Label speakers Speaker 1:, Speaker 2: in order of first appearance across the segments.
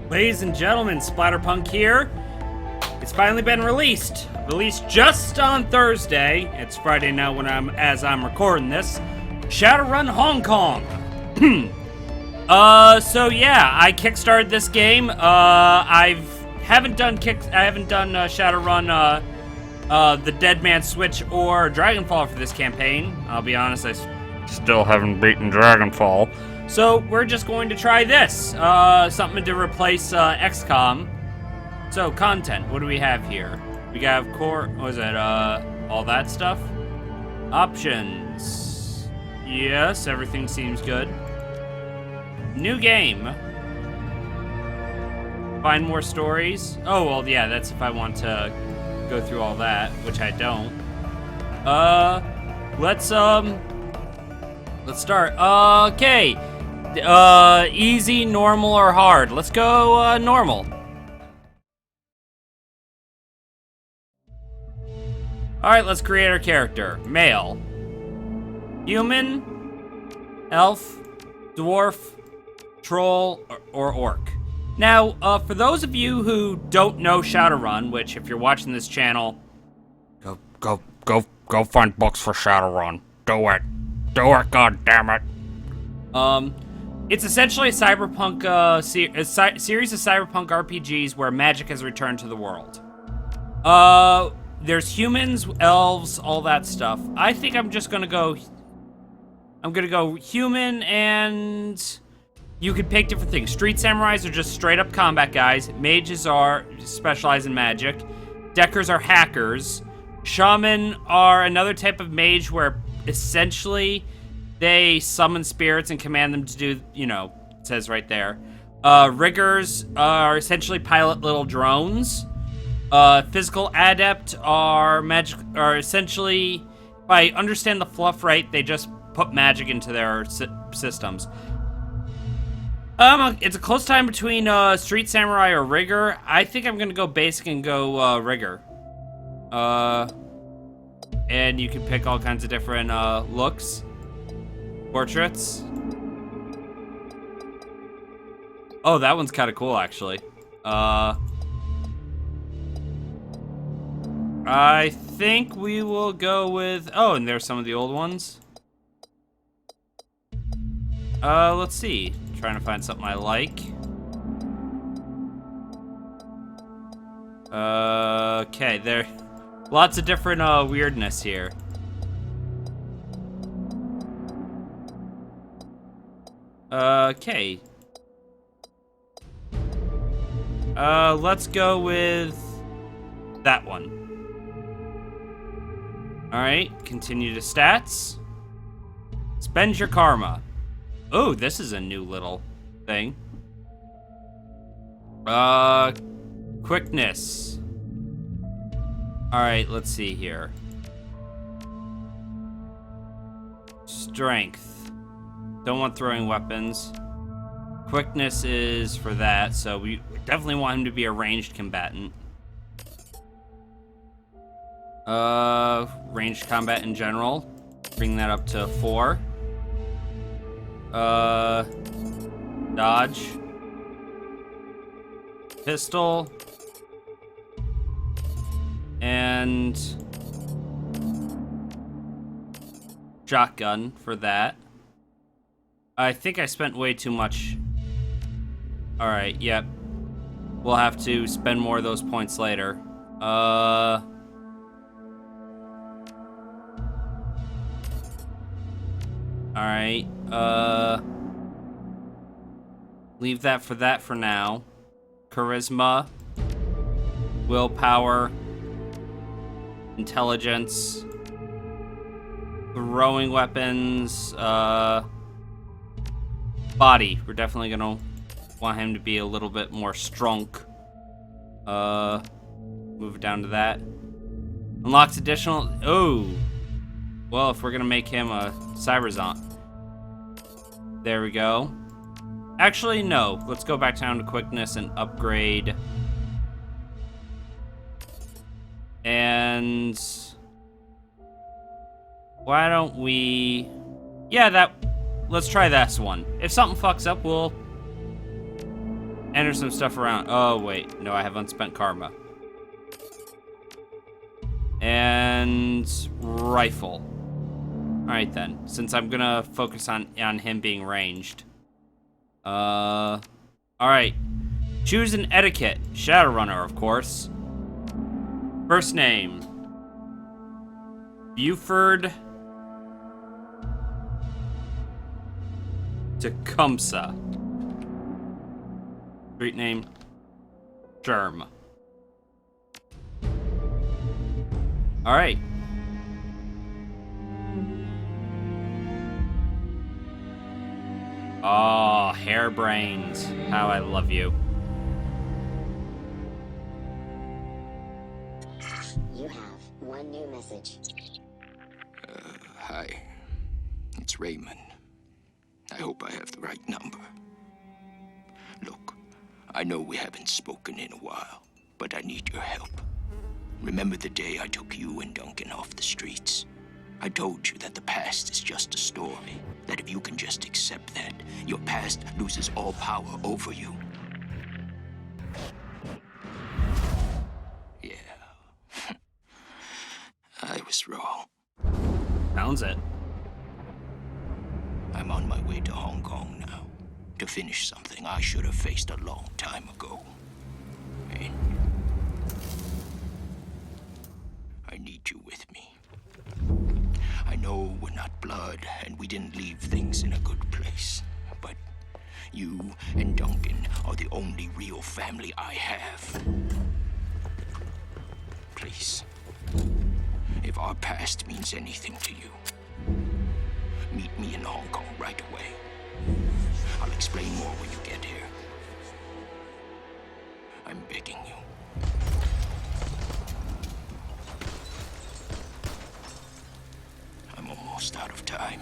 Speaker 1: Ladies and gentlemen, Splatterpunk here. It's finally been released. Released just on Thursday. It's Friday now as I'm recording this. Shadowrun Hong Kong. So yeah, I kickstarted this game. I haven't done Shadowrun the Dead Man Switch or Dragonfall for this campaign. I'll be honest, I still haven't beaten Dragonfall. So we're just going to try this. Something to replace XCOM. So content, what do we have here? We have core, what is it, all that stuff? Options. Yes, everything seems good. New game. Find more stories. Oh, well, yeah, that's if I want to go through all that, which I don't. Let's start. Okay. Easy, normal, or hard? Let's go, normal. Alright, let's create our character. Male. Human, elf, dwarf, troll, or orc. Now, for those of you who don't know Shadowrun, which if you're watching this channel, go find books for Shadowrun. Do it, god damn it. It's essentially a cyberpunk, series of cyberpunk RPGs where magic has returned to the world. There's humans, elves, all that stuff. I think I'm gonna go human, and you could pick different things. Street samurais are just straight up combat guys. Mages are specialized in magic. Deckers are hackers. Shaman are another type of mage where essentially they summon spirits and command them to do, you know, it says right there. Riggers are essentially pilot little drones. Physical adept are essentially, if I understand the fluff right, they just put magic into their systems. It's a close time between street samurai or rigger. I think I'm gonna go basic and go rigger. And you can pick all kinds of different looks, portraits. Oh, that one's kind of cool actually. I think we will go with, oh, and there's some of the old ones. Let's see. Trying to find something I like. Okay, there, lots of different weirdness here. Okay. Let's go with that one. Alright, continue to stats. Spend your karma. Oh, this is a new little thing. Quickness. Alright, let's see here. Strength. Don't want throwing weapons. Quickness is for that, so we definitely want him to be a ranged combatant. Ranged combat in general. Bring that up to 4. Dodge. Pistol. And shotgun for that. I think I spent way too much. Alright, yep. We'll have to spend more of those points later. Alright, leave that for now. Charisma, willpower, intelligence, throwing weapons, body. We're definitely gonna want him to be a little bit more strong. Move it down to that. Unlocks additional, oh. Well, if we're gonna make him a cyberzon. There we go. Actually, no. Let's go back down to quickness and upgrade. And why don't we, yeah, let's try this one. If something fucks up, we'll enter some stuff around. Oh, wait. No, I have unspent karma. And rifle. Alright then. Since I'm gonna focus on him being ranged. Alright. Choose an etiquette. Shadowrunner, of course. First name. Buford Tecumseh. Street name. Sherm. Alright. Oh, harebrained. How I love you.
Speaker 2: You have one new message.
Speaker 3: Hi. It's Raymond. I hope I have the right number. Look, I know we haven't spoken in a while, but I need your help. Remember the day I took you and Duncan off the streets? I told you that the past is just a story, that if you can just accept that, your past loses all power over you. Yeah. I was wrong.
Speaker 1: Sounds it.
Speaker 3: I'm on my way to Hong Kong now, to finish something I should have faced a long time ago. And I need you with me. I know we're not blood, and we didn't leave things in a good place, but you and Duncan are the only real family I have. Please, if our past means anything to you, meet me in Hong Kong right away. I'll explain more when you get here. I'm begging you. I'm almost out of time.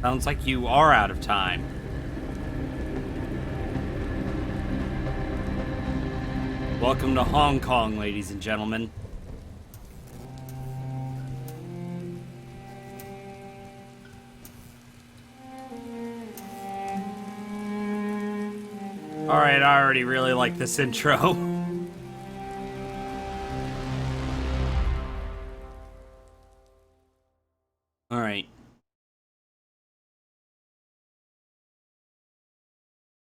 Speaker 1: Sounds like you are out of time. Welcome to Hong Kong, ladies and gentlemen. Alright, I already really like this intro. Alright.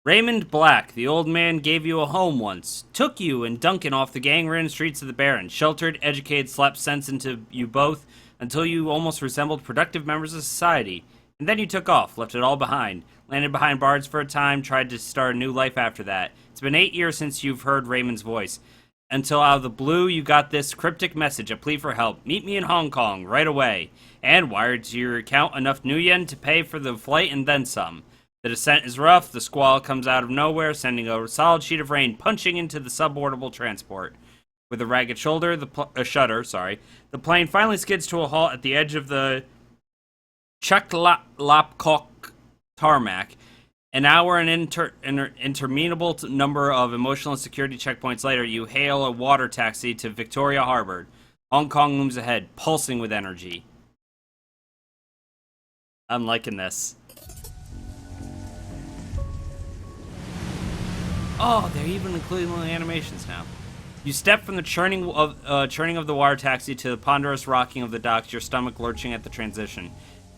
Speaker 1: Raymond Black, the old man gave you a home once, took you and Duncan off the gang-ridden streets of the Baron, sheltered, educated, slapped sense into you both until you almost resembled productive members of society. And then you took off, left it all behind, landed behind bars for a time, tried to start a new life after that. It's been 8 years since you've heard Raymond's voice. Until out of the blue, you got this cryptic message, a plea for help. Meet me in Hong Kong, right away. And wired to your account enough new yen to pay for the flight and then some. The descent is rough, the squall comes out of nowhere, sending a solid sheet of rain punching into the subboardable transport. With a ragged shutter, the plane finally skids to a halt at the edge of the Chuklapkok tarmac. An hour and interminable number of emotional and security checkpoints later, you hail a water taxi to Victoria Harbor. Hong Kong looms ahead, pulsing with energy. I'm liking this. Oh, they're even including the animations now. You step from the churning of the water taxi to the ponderous rocking of the docks, your stomach lurching at the transition.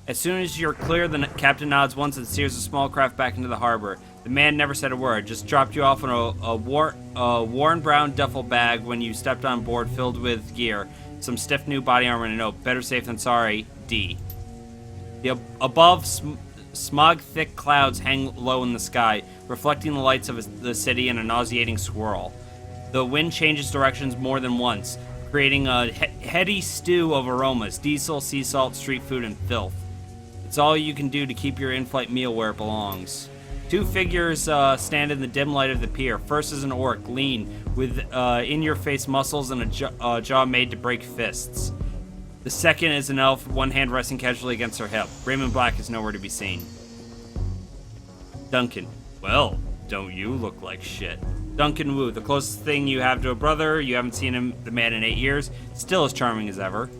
Speaker 1: As soon as you're clear, the captain nods once and steers the small craft back into the harbor. The man never said a word, just dropped you off in a worn brown duffel bag when you stepped on board filled with gear, some stiff new body armor, and a note, better safe than sorry, D. The above smog-thick clouds hang low in the sky, reflecting the lights of the city in a nauseating swirl. The wind changes directions more than once, creating a heady stew of aromas, diesel, sea salt, street food, and filth. It's all you can do to keep your in-flight meal where it belongs. Two figures stand in the dim light of the pier. First is an orc, lean, with in-your-face muscles and a jaw made to break fists. The second is an elf, one hand resting casually against her hip. Raymond Black is nowhere to be seen. Duncan. Well, don't you look like shit. Duncan Wu, the closest thing you have to a brother. You haven't seen the man in 8 years. Still as charming as ever.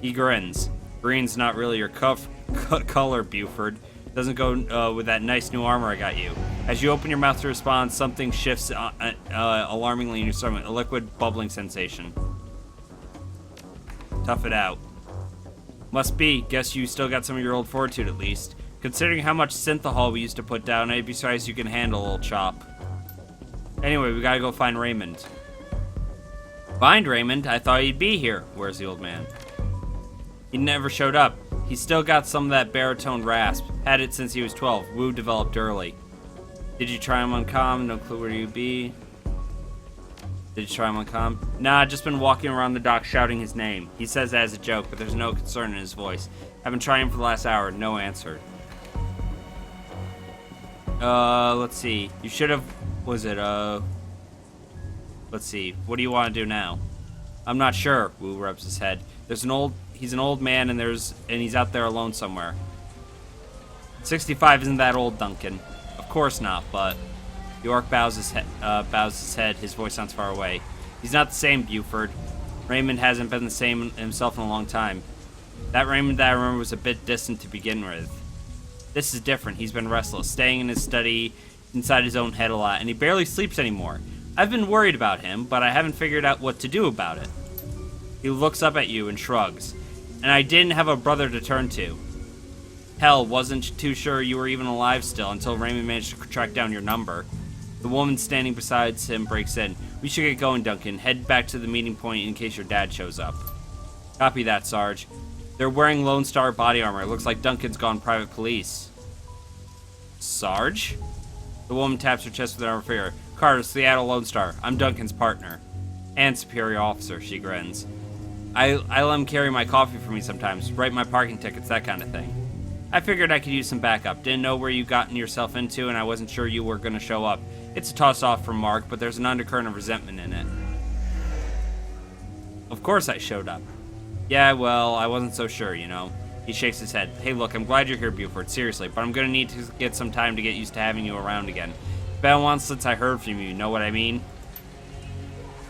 Speaker 1: He grins. Green's not really your color, Buford. Doesn't go with that nice new armor I got you. As you open your mouth to respond, something shifts alarmingly in your stomach. A liquid bubbling sensation. Tough it out. Must be. Guess you still got some of your old fortitude at least. Considering how much synthahol we used to put down, I'd be surprised you can handle a little chop. Anyway, we gotta go find Raymond. Find Raymond? I thought he'd be here. Where's the old man? He never showed up. He's still got some of that baritone rasp. Had it since he was 12. Wu developed early. Did you try him on comm? No clue where you'd be. Did you try him on comm? Nah, just been walking around the dock shouting his name. He says that as a joke, but there's no concern in his voice. I've been trying him for the last hour. No answer. Let's see. You should have... Was it, Let's see. What do you want to do now? I'm not sure. Wu rubs his head. He's an old man, and he's out there alone somewhere. 65 isn't that old, Duncan. Of course not, but... The orc bows his head. His voice sounds far away. He's not the same, Buford. Raymond hasn't been the same himself in a long time. That Raymond that I remember was a bit distant to begin with. This is different. He's been restless, staying in his study inside his own head a lot, and he barely sleeps anymore. I've been worried about him, but I haven't figured out what to do about it. He looks up at you and shrugs. And I didn't have a brother to turn to. Hell, wasn't too sure you were even alive still until Raymond managed to track down your number. The woman standing beside him breaks in. We should get going, Duncan. Head back to the meeting point in case your dad shows up. Copy that, Sarge. They're wearing Lone Star body armor. It looks like Duncan's gone private police. Sarge? The woman taps her chest with an arm finger. Carter, Seattle Lone Star. I'm Duncan's partner. And superior officer, she grins. I let him carry my coffee for me sometimes, write my parking tickets, that kind of thing. I figured I could use some backup. Didn't know where you gotten yourself into, and I wasn't sure you were going to show up. It's a toss-off from Mark, but there's an undercurrent of resentment in it. Of course I showed up. Yeah, well, I wasn't so sure, you know. He shakes his head. Hey, look, I'm glad you're here, Buford, seriously, but I'm going to need to get some time to get used to having you around again. It's been a while since I heard from you, know what I mean?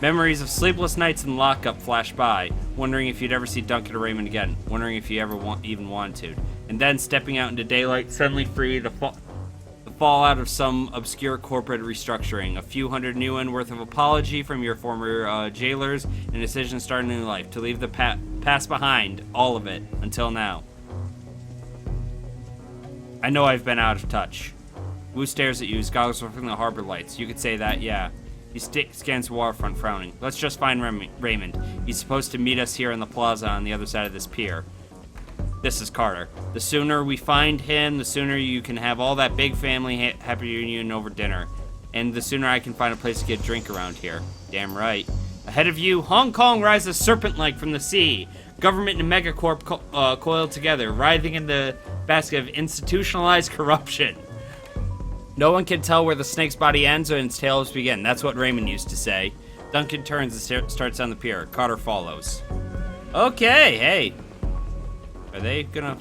Speaker 1: Memories of sleepless nights in lockup flash by, wondering if you'd ever see Duncan or Raymond again, wondering if you ever even wanted to. And then, stepping out into daylight, suddenly free to fall out of some obscure corporate restructuring. A few hundred new and worth of apology from your former jailers, and a decision to start a new life. To leave the past behind, all of it, until now. I know I've been out of touch. Wu stares at you, his goggles reflecting the harbor lights. You could say that, yeah. He scans the waterfront, frowning. Let's just find Raymond. He's supposed to meet us here in the plaza on the other side of this pier. This is Carter. The sooner we find him, the sooner you can have all that big family happy reunion over dinner. And the sooner I can find a place to get a drink around here. Damn right. Ahead of you, Hong Kong rises serpent-like from the sea. Government and megacorp coiled together, writhing in the basket of institutionalized corruption. No one can tell where the snake's body ends and its tails begin. That's what Raymond used to say. Duncan turns and starts down the pier. Carter follows. Okay, hey. Are they gonna...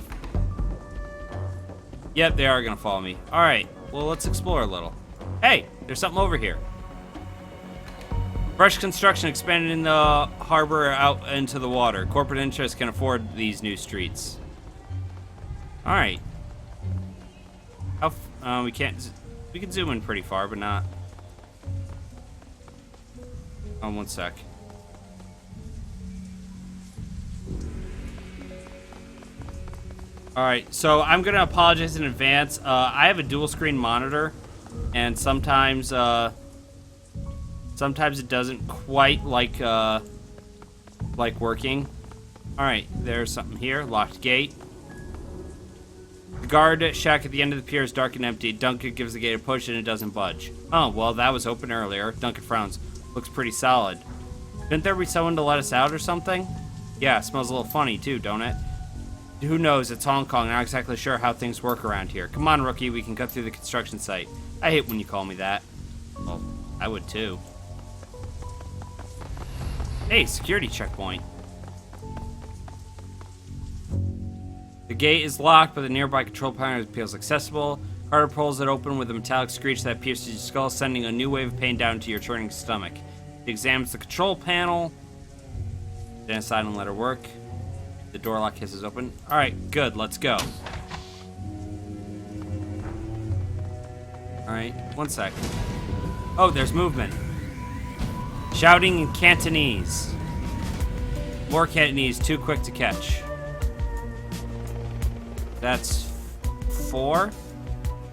Speaker 1: Yep, they are gonna follow me. Alright, well, let's explore a little. Hey, there's something over here. Fresh construction expanded in the harbor out into the water. Corporate interests can afford these new streets. Alright. We can't... We can zoom in pretty far, but not... one sec. Alright, so I'm going to apologize in advance. I have a dual screen monitor, and sometimes it doesn't quite like working. Alright, there's something here. Locked gate. The guard shack at the end of the pier is dark and empty. Duncan gives the gate a push and it doesn't budge. Oh, well, that was open earlier. Duncan frowns. Looks pretty solid. Couldn't there be someone to let us out or something? Yeah, smells a little funny too, don't it? Who knows, it's Hong Kong, not exactly sure how things work around here. Come on, rookie, we can cut through the construction site. I hate when you call me that. Well, I would too. Hey, security checkpoint. The gate is locked, but the nearby control panel appears accessible. Carter pulls it open with a metallic screech that pierces your skull, sending a new wave of pain down to your churning stomach. He examines the control panel. Stand aside and let her work. The door lock hisses open. Alright, good, let's go. Alright, one sec. Oh, there's movement. Shouting in Cantonese. More Cantonese, too quick to catch. That's 4.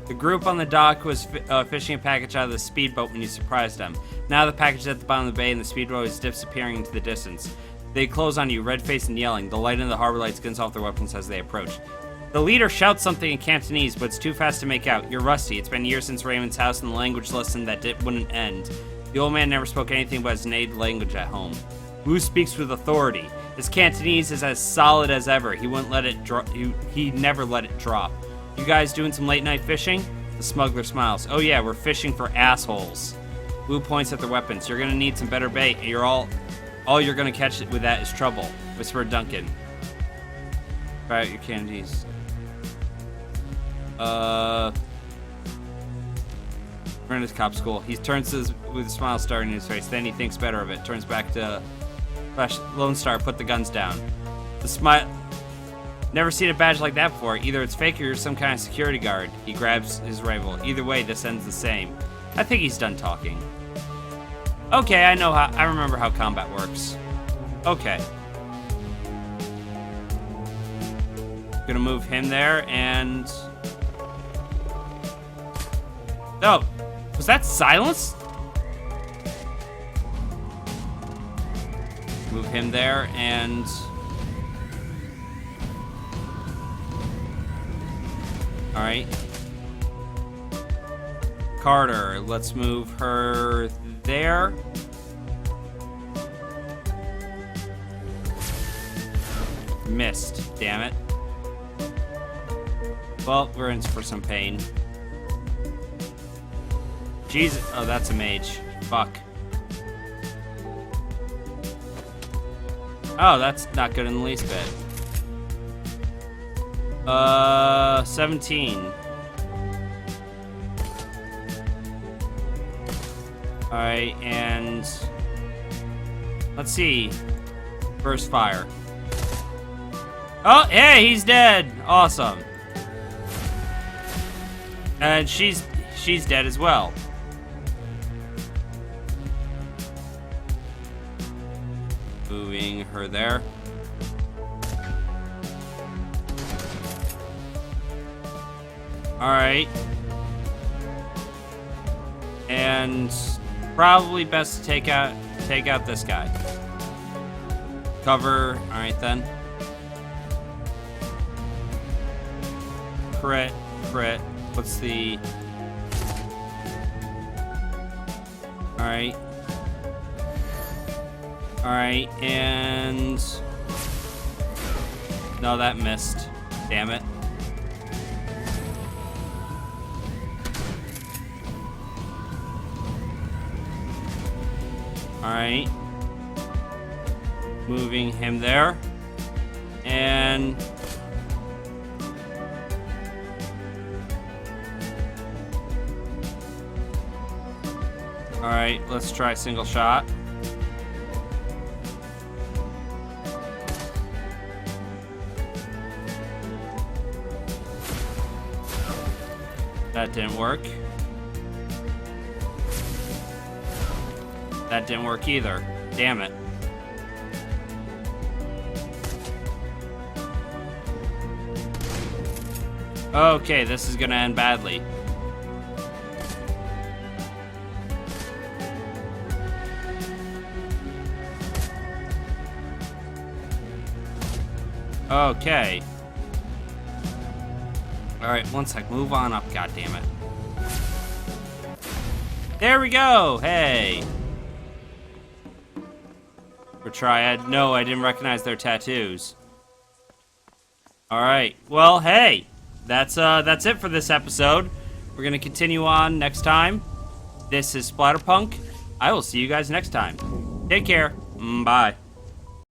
Speaker 1: The group on the dock was fishing a package out of the speedboat when you surprised them. Now the package is at the bottom of the bay and the speedboat is disappearing into the distance. They close on you, red-faced and yelling. The light in the harbor lights glints off their weapons as they approach. The leader shouts something in Cantonese, but it's too fast to make out. You're rusty. It's been years since Raymond's house and the language lesson that wouldn't end. The old man never spoke anything but his native language at home. Wu speaks with authority. His Cantonese is as solid as ever. He wouldn't let it drop. He never let it drop. You guys doing some late night fishing? The smuggler smiles. Oh yeah, we're fishing for assholes. Wu points at their weapons. You're gonna need some better bait. All you're gonna catch with that is trouble. Whispered Duncan. Try out your Cantonese. Brenda's cop school. He turns with a smile starting in his face. Then he thinks better of it. Turns back to Flash. Lone Star, put the guns down. The smile. Never seen a badge like that before. Either it's fake or you're some kind of security guard. He grabs his rifle. Either way, this ends the same. I think he's done talking. Okay, I remember how combat works. Okay. Gonna move him there and... Oh, was that silence? Move him there and... Alright. Carter, let's move her there. Missed, damn it. Well, we're in for some pain. Jesus. Oh, that's a mage. Fuck. Oh, that's not good in the least bit. 17. Alright, and... Let's see. Burst fire. Oh, hey, he's dead! Awesome. And she's dead as well. Moving her there. Alright. And probably best to take out this guy. Cover, alright then. Crit. What's the... Alright. Alright, and... No, that missed. Damn it. Alright. Moving him there. And... Alright, let's try single shot. That didn't work. That didn't work either. Damn it. Okay, this is gonna end badly. Okay. Alright, one sec. Move on up, goddammit. There we go! Hey! For Triad. No, I didn't recognize their tattoos. Alright. Well, hey! That's it for this episode. We're gonna continue on next time. This is Splatterpunk. I will see you guys next time. Take care. Bye.